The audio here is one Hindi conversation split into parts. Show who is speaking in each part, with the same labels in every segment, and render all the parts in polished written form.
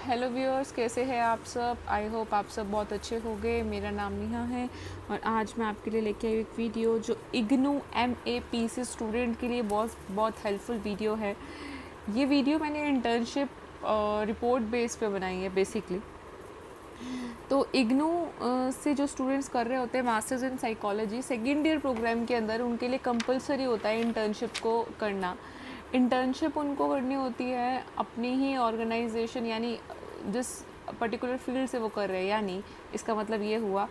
Speaker 1: हेलो व्यूअर्स, कैसे हैं आप सब। आई होप आप सब बहुत अच्छे होंगे। मेरा नाम नेहा है और आज मैं आपके लिए लेके आई एक वीडियो जो इग्नू MAPC स्टूडेंट के लिए बहुत बहुत हेल्पफुल वीडियो है। ये वीडियो मैंने इंटर्नशिप रिपोर्ट बेस पे बनाई है बेसिकली। तो इग्नू से जो स्टूडेंट्स कर रहे होते हैं masters in psychology second year program के अंदर, उनके लिए कंपलसरी होता है इंटर्नशिप को करना। इंटर्नशिप उनको करनी होती है अपनी ही ऑर्गेनाइजेशन, यानी जिस पर्टिकुलर फील्ड से वो कर रहे हैं। यानी इसका मतलब ये हुआ,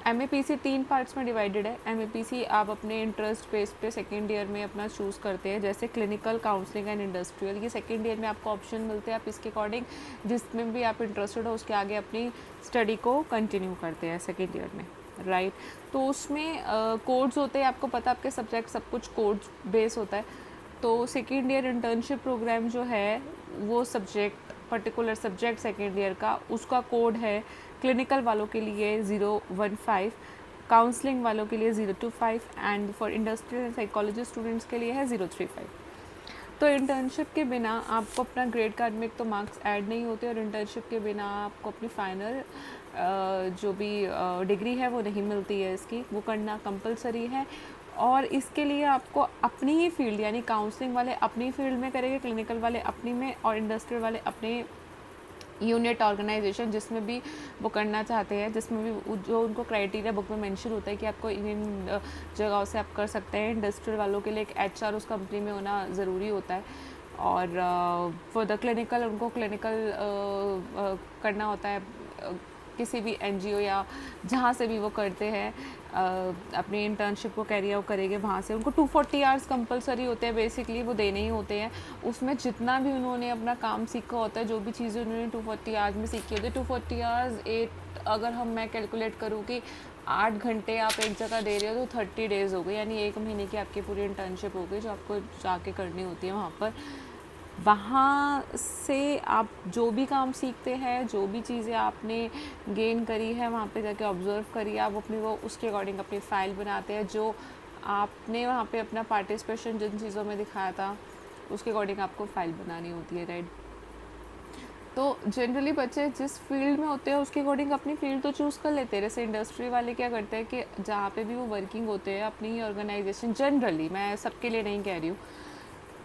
Speaker 1: MAPC 3 पार्ट्स में डिवाइडेड है। MAPC आप अपने इंटरेस्ट बेस पे सेकेंड ईयर में अपना चूज़ करते हैं, जैसे क्लिनिकल, काउंसलिंग एंड इंडस्ट्रियल। ये सेकेंड ईयर में आपको ऑप्शन मिलते हैं, आप इसके अकॉर्डिंग जिसमें भी आप इंटरेस्टेड हो उसके आगे अपनी स्टडी को कंटिन्यू करते हैं सेकेंड ईयर में, राइट। तो उसमें कोड्स होते हैं, आपको पता आपके सब्जेक्ट सब कुछ कोड्स बेस होता है। तो सेकेंड ईयर इंटर्नशिप प्रोग्राम जो है वो subject, particular subject second year का, उसका कोड है क्लिनिकल वालों के लिए 015, काउंसलिंग वालों के लिए 025 and for industrial and psychology students के लिए है 035। तो इंटर्नशिप के बिना आपको अपना ग्रेड कार्ड में एक तो मार्क्स ऐड नहीं होते, और इंटर्नशिप के बिना आपको अपनी फाइनल जो भी डिग्री है वो नहीं मिलती है। इसकी वो करना कंपलसरी है। और इसके लिए आपको अपनी ही फील्ड, यानी काउंसलिंग वाले अपनी फील्ड में करेंगे, क्लिनिकल वाले अपनी में, और इंडस्ट्रियल वाले अपने यूनिट ऑर्गेनाइजेशन जिसमें भी वो करना चाहते हैं, जिसमें भी जो उनको क्राइटेरिया बुक में मेंशन होता है कि आपको इन जगहों से आप कर सकते हैं। इंडस्ट्रियल वालों के लिए एक HR उस कंपनी में होना ज़रूरी होता है, और फॉर द क्लिनिकल उनको क्लिनिकल करना होता है किसी भी NGO या जहाँ से भी वो करते हैं अपनी इंटर्नशिप को कैरी आउट करेंगे वहाँ से। उनको 240 आवर्स कंपलसरी होते हैं, बेसिकली वो देने ही होते हैं। उसमें जितना भी उन्होंने अपना काम सीखा होता है, जो भी चीज़ें उन्होंने 240 आवर्स में सीखी होती है, 240 आवर्स 8, अगर मैं कैलकुलेट करूँ कि 8 घंटे आप एक जगह दे रहे हो तो 30 डेज़ हो गए, यानी 1 महीने की आपकी पूरी इंटर्नशिप हो गई जो आपको जाके करनी होती है वहाँ पर। वहाँ से आप जो भी काम सीखते हैं, जो भी चीज़ें आपने गेन करी है वहाँ पे जाके ऑब्ज़र्व करिए, आप अपनी वो उसके अकॉर्डिंग अपनी फ़ाइल बनाते हैं। जो आपने वहाँ पे अपना पार्टिसिपेशन जिन चीज़ों में दिखाया था उसके अकॉर्डिंग आपको फ़ाइल बनानी होती है, राइट। तो जनरली बच्चे जिस फील्ड में होते हैं उसके अकॉर्डिंग अपनी फील्ड तो चूज़ कर लेते हैं। जैसे इंडस्ट्री वाले क्या करते हैं कि जहाँ पे भी वो वर्किंग होते हैं अपनी ही ऑर्गेनाइजेशन, जनरली मैं सबके लिए नहीं कह रही हूँ,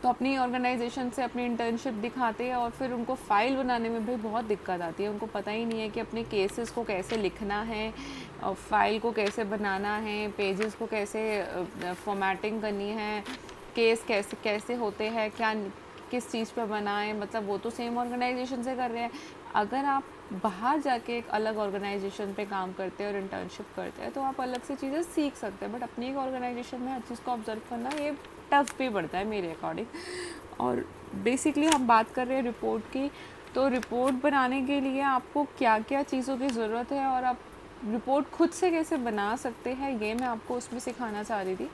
Speaker 1: तो अपनी ऑर्गेनाइजेशन से अपनी इंटर्नशिप दिखाते हैं, और फिर उनको फ़ाइल बनाने में भी बहुत दिक्कत आती है। उनको पता ही नहीं है कि अपने केसेस को कैसे लिखना है, और फाइल को कैसे बनाना है, पेजेस को कैसे फॉर्मेटिंग करनी है, केस कैसे कैसे होते हैं, क्या किस चीज़ पे बनाएं। मतलब वो तो सेम ऑर्गेनाइजेशन से कर रहे हैं। अगर आप बाहर जाके एक अलग ऑर्गेनाइजेशन पे काम करते हैं और इंटर्नशिप करते हैं तो आप अलग से चीज़ें सीख सकते हैं, बट अपनी एक ऑर्गेनाइजेशन में हर चीज़ को ऑब्जर्व करना ये टफ भी पड़ता है मेरे अकॉर्डिंग। और बेसिकली हम बात कर रहे हैं रिपोर्ट की, तो रिपोर्ट बनाने के लिए आपको क्या क्या चीज़ों की ज़रूरत है और आप रिपोर्ट खुद से कैसे बना सकते हैं, ये मैं आपको उसमें सिखाना चाह रही थी।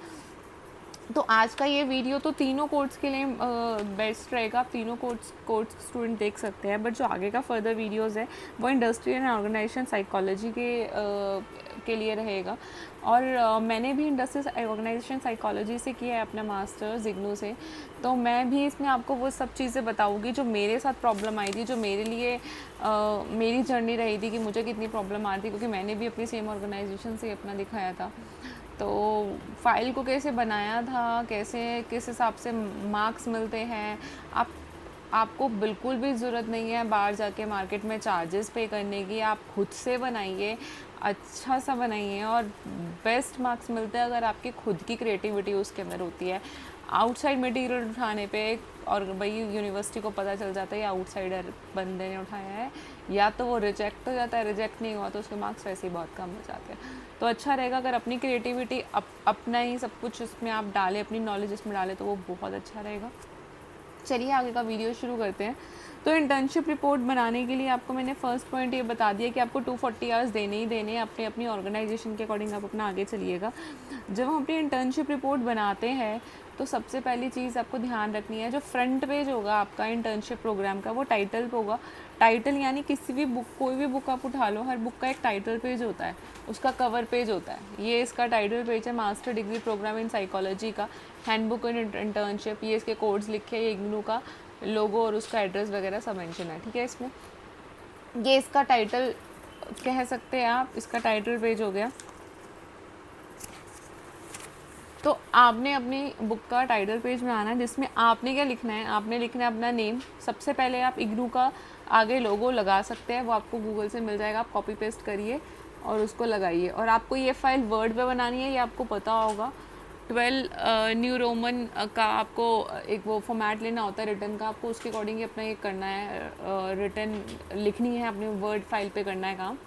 Speaker 1: तो आज का ये वीडियो तो तीनों कोर्स के लिए बेस्ट रहेगा, आप तीनों कोर्स स्टूडेंट देख सकते हैं। बट जो आगे का फर्दर वीडियोस है वो इंडस्ट्रियल एंड ऑर्गेनाइजेशन साइकोलॉजी के लिए रहेगा। और मैंने भी इंडस्ट्रियल ऑर्गेनाइजेशन साइकोलॉजी से किया है अपना मास्टर्स इग्नू से, तो मैं भी इसमें आपको वो सब चीज़ें बताऊँगी जो मेरे साथ प्रॉब्लम आई थी, जो मेरे लिए मेरी जर्नी रही थी कि मुझे कितनी प्रॉब्लम आ रही थी, क्योंकि मैंने भी अपनी सेम ऑर्गेनाइजेशन से अपना दिखाया था। तो फाइल को कैसे बनाया था, कैसे किस हिसाब से मार्क्स मिलते हैं, आपको बिल्कुल भी ज़रूरत नहीं है बाहर जाके मार्केट में चार्जेस पे करने की। आप खुद से बनाइए, अच्छा सा बनाइए, और बेस्ट मार्क्स मिलते हैं अगर आपकी खुद की क्रिएटिविटी उसके अंदर होती है। आउटसाइड मटेरियल उठाने पे और भाई यूनिवर्सिटी को पता चल जाता है ये आउटसाइडर बंदे ने उठाया है, या तो वो रिजेक्ट हो जाता है, रिजेक्ट नहीं हुआ तो उसके मार्क्स वैसे ही बहुत कम हो जाते हैं। तो अच्छा रहेगा अगर अपनी क्रिएटिविटी अपना ही सब कुछ इसमें आप डालें, अपनी नॉलेज इसमें डालें, तो वो बहुत अच्छा रहेगा। चलिए आगे का वीडियो शुरू करते हैं। तो इंटर्नशिप रिपोर्ट बनाने के लिए आपको मैंने फर्स्ट पॉइंट ये बता दिया कि आपको 240 आवर्स देने ही देने हैं, अपने अपनी ऑर्गेनाइजेशन के अकॉर्डिंग आप अपना आगे चलिएगा। जब हम अपनी इंटर्नशिप रिपोर्ट बनाते हैं तो सबसे पहली चीज़ आपको ध्यान रखनी है, जो फ्रंट पेज होगा आपका इंटर्नशिप प्रोग्राम का वो टाइटल पे होगा। टाइटल यानी किसी भी बुक, कोई भी बुक आप उठा लो, हर बुक का एक टाइटल पेज होता है, उसका कवर पेज होता है। ये इसका टाइटल पेज है, master degree program in psychology का, हैंडबुक इन इंटर्नशिप, ये इसके कोड्स लिखे हैं, ये इग्नू का लोगो और उसका एड्रेस वगैरह सब मेंशन है, ठीक है इसमें। ये इसका टाइटल कह सकते हैं आप, इसका टाइटल पेज हो गया। तो आपने अपनी बुक का टाइटल पेज बनाना है, जिसमें आपने क्या लिखना है, आपने लिखना है अपना नेम। सबसे पहले आप इग्नू का आगे लोगो लगा सकते हैं, वो आपको गूगल से मिल जाएगा, आप कॉपी पेस्ट करिए और उसको लगाइए। और आपको ये फाइल वर्ड पे बनानी है, ये आपको पता होगा। 12 न्यू रोमन का आपको एक वो फॉर्मेट लेना होता है रिटर्न का, आपको उसके अकॉर्डिंग ही अपना ये करना है, रिटर्न लिखनी है, अपने वर्ड फाइल पे करना है काम।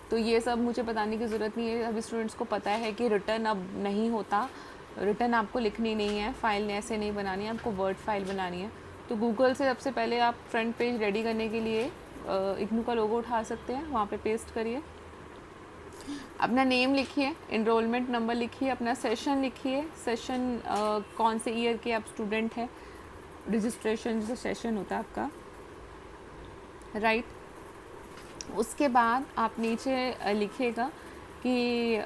Speaker 1: तो ये सब मुझे बताने की ज़रूरत नहीं है, अभी स्टूडेंट्स को पता है कि रिटर्न अब नहीं होता, रिटर्न आपको लिखनी नहीं है, फाइल ऐसे नहीं बनानी है, आपको वर्ड फाइल बनानी है। तो गूगल से सबसे पहले आप फ्रंट पेज रेडी करने के लिए इग्नू का लोगो उठा सकते हैं, वहाँ पे पेस्ट करिए, अपना नेम लिखिए, इनरोलमेंट नंबर लिखिए, अपना सेशन लिखिए, सेशन कौन से ईयर के आप स्टूडेंट हैं, रजिस्ट्रेशन जो सेशन होता है आपका, राइट। उसके बाद आप नीचे लिखिएगा कि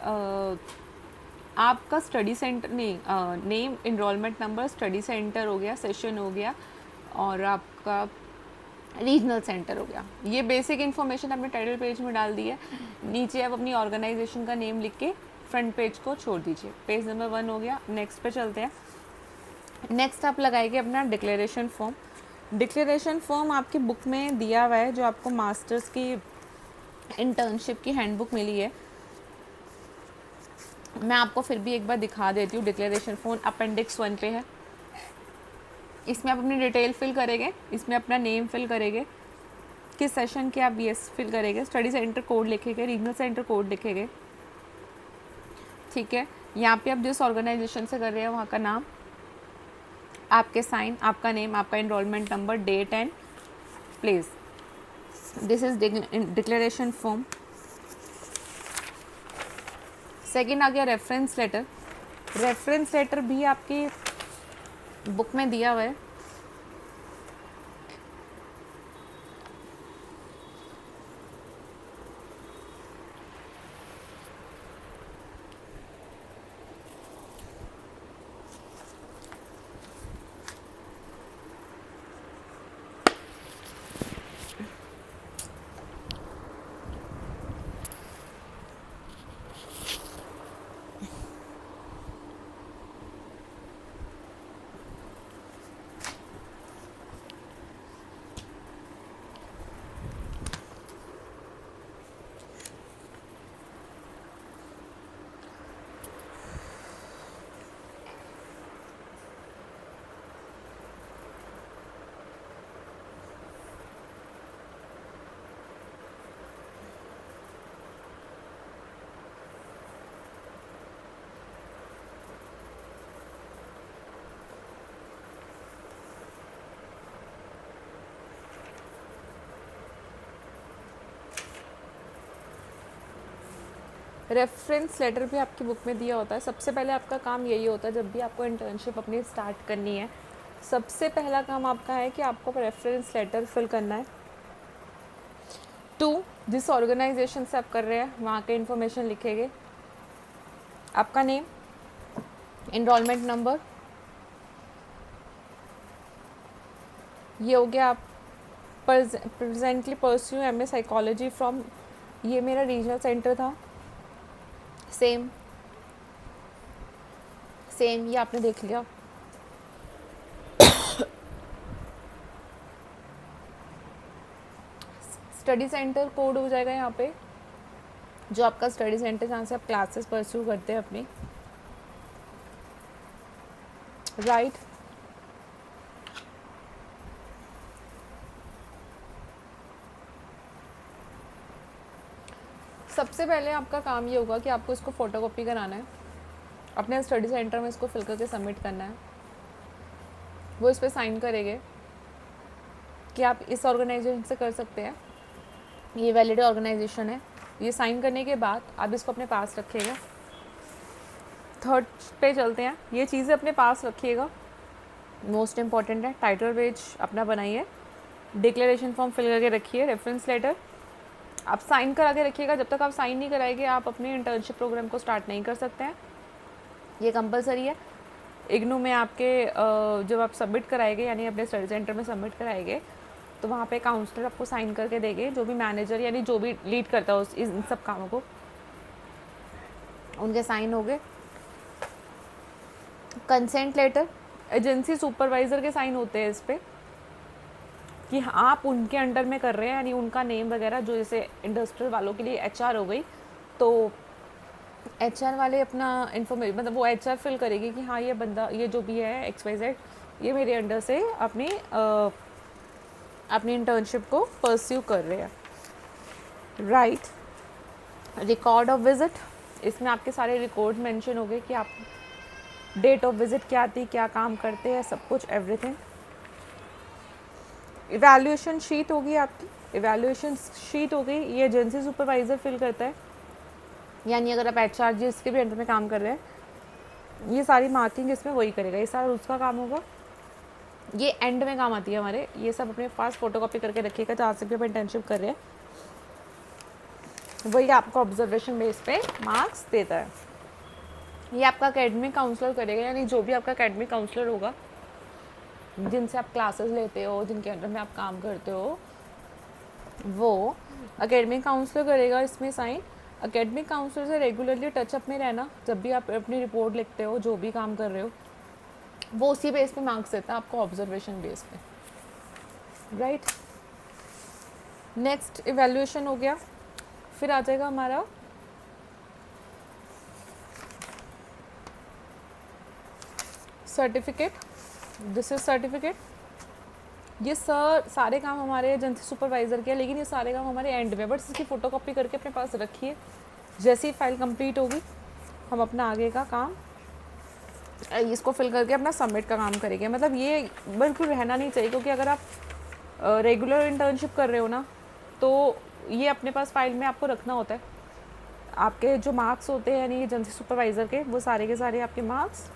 Speaker 1: आपका स्टडी सेंटर नहीं, name, enrolment number, study centre हो गया, सेशन हो गया, और आपका रीजनल सेंटर हो गया। ये बेसिक इन्फॉर्मेशन आपने टाइटल पेज में डाल दी है। नीचे आप अपनी ऑर्गेनाइजेशन का नेम लिख के फ्रंट पेज को छोड़ दीजिए। पेज नंबर 1 हो गया। नेक्स्ट पे चलते हैं। नेक्स्ट आप लगाएंगे अपना डिक्लेरेशन फॉर्म। डिक्लेरेशन फॉर्म आपकी बुक में दिया हुआ है, जो आपको मास्टर्स की इंटर्नशिप की हैंडबुक मिली है। मैं आपको फिर भी एक बार दिखा देती हूँ। डिक्लेरेशन फॉर्म अपेंडिक्स 1 पे है। इसमें आप अपनी डिटेल फिल करेंगे, इसमें अपना नेम फिल करेंगे, किस सेशन के आप BS फिल करेंगे, स्टडी सेंटर कोड लिखेंगे, रीजनल सेंटर कोड लिखेंगे, ठीक है। यहाँ पे आप जिस ऑर्गेनाइजेशन से कर रहे हैं वहाँ का नाम, आपके साइन, आपका नेम, आपका enrolment number, date and place. This is declaration form. Second आ गया रेफरेंस लेटर। रेफरेंस लेटर भी आपकी बुक में दिया हुआ है। रेफरेंस लेटर भी आपकी बुक में दिया होता है। सबसे पहले आपका काम यही होता है, जब भी आपको इंटर्नशिप अपनी स्टार्ट करनी है, सबसे पहला काम आपका है कि आपको रेफरेंस लेटर फिल करना है। 2, जिस ऑर्गेनाइजेशन से आप कर रहे हैं वहाँ के इन्फॉर्मेशन लिखेंगे, आपका नेम, इनरोलमेंट नंबर, ये हो गया। आप presently pursue MA psychology from, ये मेरा रीजनल सेंटर था, सेम ये आपने देख लिया। स्टडी सेंटर कोड हो जाएगा यहाँ पे, जो आपका स्टडी सेंटर जहाँ से आप क्लासेस परस्यू करते हैं अपनी, राइट। सबसे पहले आपका काम ये होगा कि आपको इसको फ़ोटोकॉपी कराना है, अपने स्टडी सेंटर में इसको फिल करके सबमिट करना है। वो इस पर साइन करेंगे कि आप इस ऑर्गेनाइजेशन से कर सकते हैं, ये वैलिड ऑर्गेनाइजेशन है। ये साइन करने के बाद आप इसको अपने पास रखिएगा। 3rd पे चलते हैं। ये चीज़ें अपने पास रखिएगा, मोस्ट इम्पॉर्टेंट है। टाइटल पेज अपना बनाइए, डिक्लेरेशन फॉर्म फिल करके रखिए, रेफरेंस लेटर आप साइन करा के रखिएगा। जब तक आप साइन नहीं कराएंगे आप अपने इंटर्नशिप प्रोग्राम को स्टार्ट नहीं कर सकते हैं, ये कंपलसरी है। इग्नू में आपके जब आप सबमिट कराएंगे, यानी अपने स्टडी सेंटर में सबमिट कराएंगे, तो वहाँ पे काउंसलर आपको साइन करके देंगे, जो भी मैनेजर यानी जो भी लीड करता है इन सब कामों को, उनके साइन हो गए। कंसेंट लेटर एजेंसी सुपरवाइज़र के साइन होते हैं इस पर कि आप उनके अंडर में कर रहे हैं, यानी उनका नेम वगैरह, जो जैसे इंडस्ट्रियल वालों के लिए एचआर हो गई, तो एचआर वाले अपना इन्फॉर्मेशन मतलब वो एचआर फिल करेगी कि हाँ ये बंदा, ये जो भी है XYZ, ये मेरे अंडर से अपनी अपनी इंटर्नशिप को परस्यू कर रहे हैं। राइट, रिकॉर्ड ऑफ विजिट, इसमें आपके सारे रिकॉर्ड मेंशन हो गए कि आप डेट ऑफ विजिट क्या थी, क्या काम करते हैं, सब कुछ एवरीथिंग। इवैल्यूएशन शीट होगी आपकी, इवैल्यूएशन शीट हो गई, ये एजेंसी सुपरवाइज़र फिल करता है, यानी अगर आप HR जिसके भी अंडर में काम कर रहे हैं, ये सारी मार्किंग इसमें वही करेगा, ये सारा उसका काम होगा। ये एंड में काम आती है हमारे, ये सब अपने पास फोटोकॉपी करके रखिएगा जहाँ से भी आप इंटर्नशिप कर रहे हैं, वही आपको ऑब्जर्वेशन बेस पे मार्क्स देता है। ये आपका एकेडमिक काउंसलर करेगा, यानी जो भी आपका एकेडमिक काउंसलर होगा, जिनसे आप क्लासेस लेते हो, जिनके अंडर में आप काम करते हो, वो एकेडमिक काउंसलर करेगा इसमें साइन। एकेडमिक काउंसलर से रेगुलरली टचअप में रहना, जब भी आप अपनी रिपोर्ट लिखते हो, जो भी काम कर रहे हो, वो उसी बेस पे मार्क्स देता है आपको, ऑब्जर्वेशन बेस पे। राइट, नेक्स्ट इवैल्यूएशन हो गया। फिर आ जाएगा हमारा सर्टिफिकेट, दिस इज सर्टिफिकेट। ये सारे काम हमारे एजेंसी सुपरवाइज़र के हैं, लेकिन ये सारे काम हमारे एंड में, बट इसकी फ़ोटोकॉपी करके अपने पास रखिए। जैसे ही फाइल कंप्लीट होगी, हम अपना आगे का काम इसको फिल करके अपना सबमिट का काम करेंगे। मतलब ये बिल्कुल रहना नहीं चाहिए, क्योंकि अगर आप रेगुलर इंटर्नशिप कर रहे हो ना, तो ये अपने पास फाइल में आपको रखना होता है। आपके जो मार्क्स होते हैं यानी एजेंसी सुपरवाइज़र के, वो सारे के सारे आपके मार्क्स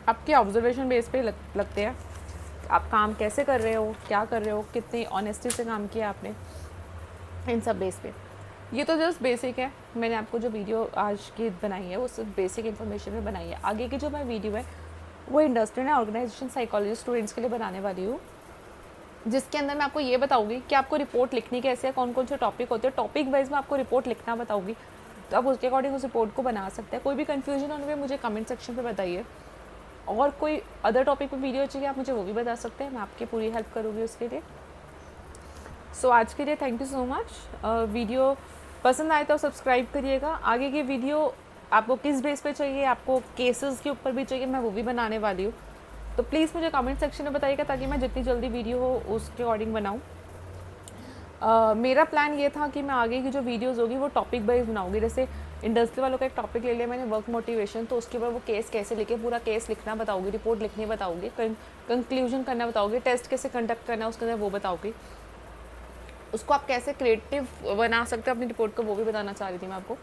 Speaker 1: आपके ऑब्जर्वेशन बेस पे लगते हैं। आप काम कैसे कर रहे हो, क्या कर रहे हो, कितनी ऑनेस्टी से काम किया आपने, इन सब बेस पे। ये तो जस्ट बेसिक है, मैंने आपको जो वीडियो आज की बनाई है वो सिर्फ बेसिक इन्फॉर्मेशन में बनाई है। आगे की जो मैं वीडियो है वो industry and organisation psychology students के लिए बनाने वाली हूँ, जिसके अंदर मैं आपको ये बताऊँगी कि आपको रिपोर्ट लिखनी कैसे है, कौन कौन से टॉपिक होते हैं, टॉपिक वाइज में आपको रिपोर्ट लिखना बताऊँगी, तो आप उसके अकॉर्डिंग उस रिपोर्ट को बना सकते हैं। कोई भी कन्फ्यूजन होने में मुझे कमेंट सेक्शन पर बताइए, और कोई अदर टॉपिक पे वीडियो चाहिए आप मुझे वो भी बता सकते हैं, मैं आपकी पूरी हेल्प करूँगी उसके लिए। सो आज के लिए thank you so much. Video पसंद आए तो सब्सक्राइब करिएगा। आगे की वीडियो आपको किस बेस पे चाहिए, आपको केसेस के ऊपर भी चाहिए, मैं वो भी बनाने वाली हूँ, तो प्लीज़ मुझे कमेंट सेक्शन में बताइएगा, ताकि मैं जितनी जल्दी वीडियो हो उसके अकॉर्डिंग बनाऊँ। मेरा प्लान ये था कि मैं आगे की जो वीडियोज़ होगी वो टॉपिक वाइज बनाऊँगी। जैसे इंडस्ट्री वालों का एक टॉपिक ले लिया मैंने, वर्क मोटिवेशन, तो उसके ऊपर वो केस कैसे लिखे, पूरा केस लिखना बताऊँगी, रिपोर्ट लिखनी बताऊँगी, कंक्लूजन करना बताऊँगी, टेस्ट कैसे कंडक्ट करना है उसके अंदर वो बताऊँगी, उसको आप कैसे क्रिएटिव बना सकते हो अपनी रिपोर्ट को, वो भी बताना चाह रही थी मैं आपको।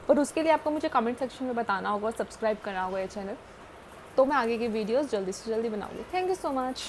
Speaker 1: पर उसके लिए आपको मुझे कमेंट सेक्शन में बताना होगा, सब्सक्राइब करना होगा ये चैनल, तो मैं आगे की वीडियोज़ जल्दी से जल्दी बनाऊँगी। Thank you so much.